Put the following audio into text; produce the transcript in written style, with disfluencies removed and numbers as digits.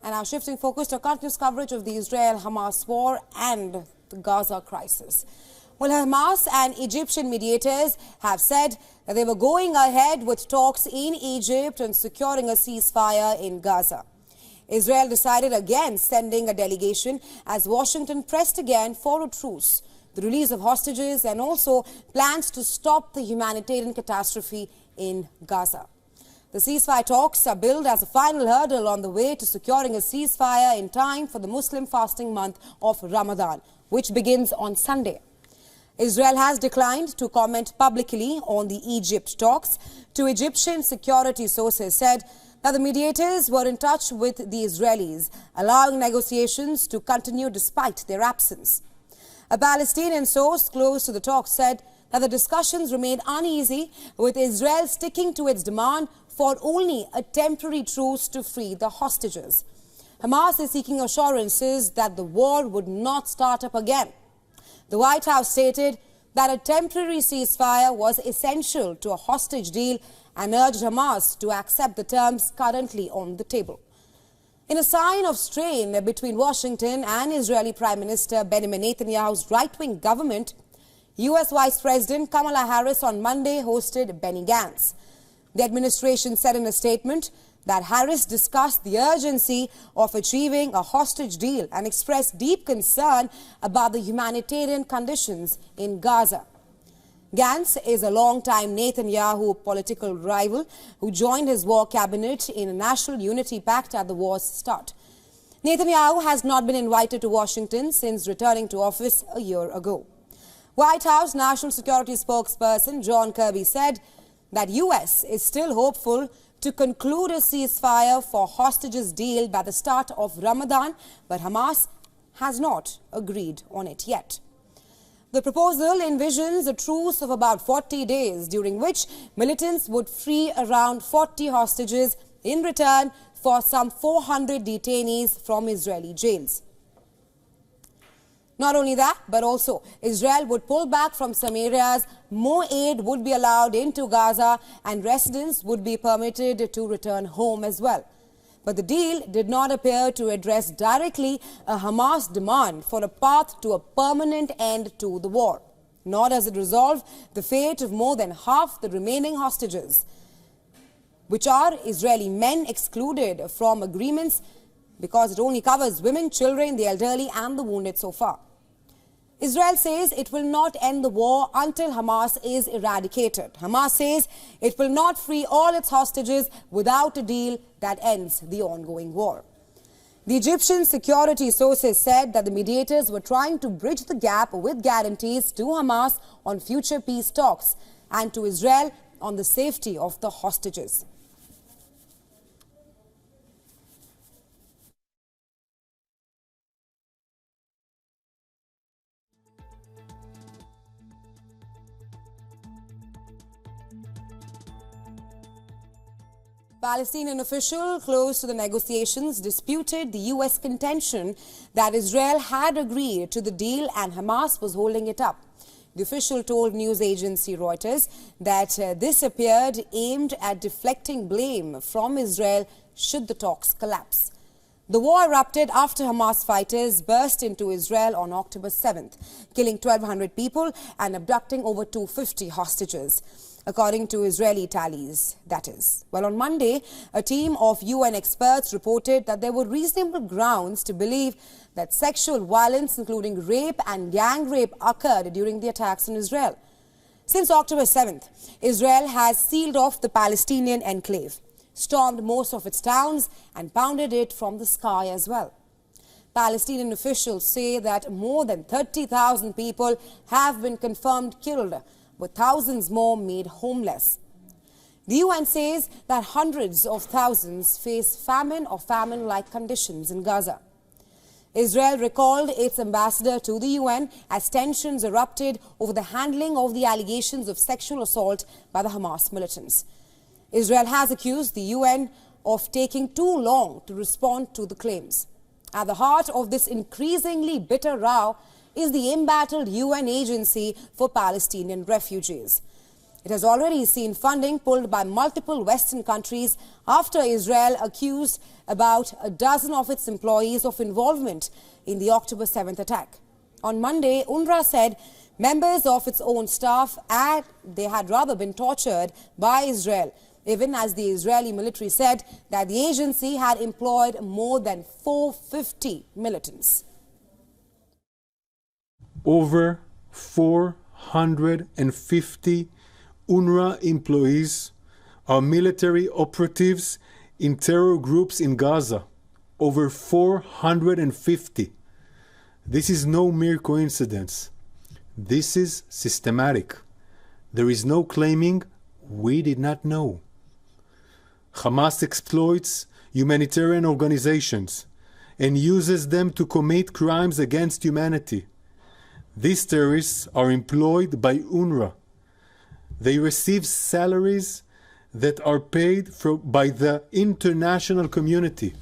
And now shifting focus to continuous coverage of the Israel-Hamas war and the Gaza crisis. Well, Hamas and Egyptian mediators have said that they were going ahead with talks in Egypt on securing a ceasefire in Gaza. Israel decided against sending a delegation as Washington pressed again for a truce, the release of hostages and also plans to stop the humanitarian catastrophe in Gaza. The ceasefire talks are billed as a final hurdle on the way to securing a ceasefire in time for the Muslim fasting month of Ramadan, which begins on Sunday. Israel has declined to comment publicly on the Egypt talks. Two Egyptian security sources said that the mediators were in touch with the Israelis, allowing negotiations to continue despite their absence. A Palestinian source close to the talks said that the discussions remained uneasy, with Israel sticking to its demand for only a temporary truce to free the hostages. Hamas is seeking assurances that the war would not start up again. The White House stated that a temporary ceasefire was essential to a hostage deal and urged Hamas to accept the terms currently on the table. In a sign of strain between Washington and Israeli Prime Minister Benjamin Netanyahu's right-wing government, U.S. Vice President Kamala Harris on Monday hosted Benny Gantz. The administration said in a statement that Harris discussed the urgency of achieving a hostage deal and expressed deep concern about the humanitarian conditions in Gaza. Gantz is a long-time Netanyahu political rival who joined his war cabinet in a national unity pact at the war's start. Netanyahu has not been invited to Washington since returning to office a year ago. White House National Security spokesperson John Kirby said that U.S. is still hopeful to conclude a ceasefire for hostages deal by the start of Ramadan, but Hamas has not agreed on it yet. The proposal envisions a truce of about 40 days, during which militants would free around 40 hostages in return for some 400 detainees from Israeli jails. Not only that, but also Israel would pull back from some areas, more aid would be allowed into Gaza, and residents would be permitted to return home as well. But the deal did not appear to address directly a Hamas demand for a path to a permanent end to the war, nor does it resolve the fate of more than half the remaining hostages, which are Israeli men excluded from agreements because it only covers women, children, the elderly and the wounded so far. Israel says it will not end the war until Hamas is eradicated. Hamas says it will not free all its hostages without a deal that ends the ongoing war. The Egyptian security sources said that the mediators were trying to bridge the gap with guarantees to Hamas on future peace talks and to Israel on the safety of the hostages. Palestinian official close to the negotiations disputed the U.S. contention that Israel had agreed to the deal and Hamas was holding it up. The official told news agency Reuters that this appeared aimed at deflecting blame from Israel should the talks collapse. The war erupted after Hamas fighters burst into Israel on October 7th, killing 1,200 people and abducting over 250 hostages, according to Israeli tallies, that is. Well, on Monday, a team of UN experts reported that there were reasonable grounds to believe that sexual violence, including rape and gang rape, occurred during the attacks in Israel. Since October 7th, Israel has sealed off the Palestinian enclave, stormed most of its towns and pounded it from the sky as well. Palestinian officials say that more than 30,000 people have been confirmed killed, with thousands more made homeless. The UN says that hundreds of thousands face famine or famine-like conditions in Gaza. Israel recalled its ambassador to the UN as tensions erupted over the handling of the allegations of sexual assault by the Hamas militants. Israel has accused the UN of taking too long to respond to the claims. At the heart of this increasingly bitter row is the embattled UN Agency for Palestinian Refugees. It has already seen funding pulled by multiple Western countries after Israel accused about a dozen of its employees of involvement in the October 7th attack. On Monday, UNRWA said members of its own staff had rather been tortured by Israel, even as the Israeli military said that the agency had employed more than 450 militants. Over 450 UNRWA employees are military operatives in terror groups in Gaza. Over 450. This is no mere coincidence. This is systematic. There is no claiming we did not know. Hamas exploits humanitarian organizations and uses them to commit crimes against humanity. These terrorists are employed by UNRWA. They receive salaries that are paid by the international community.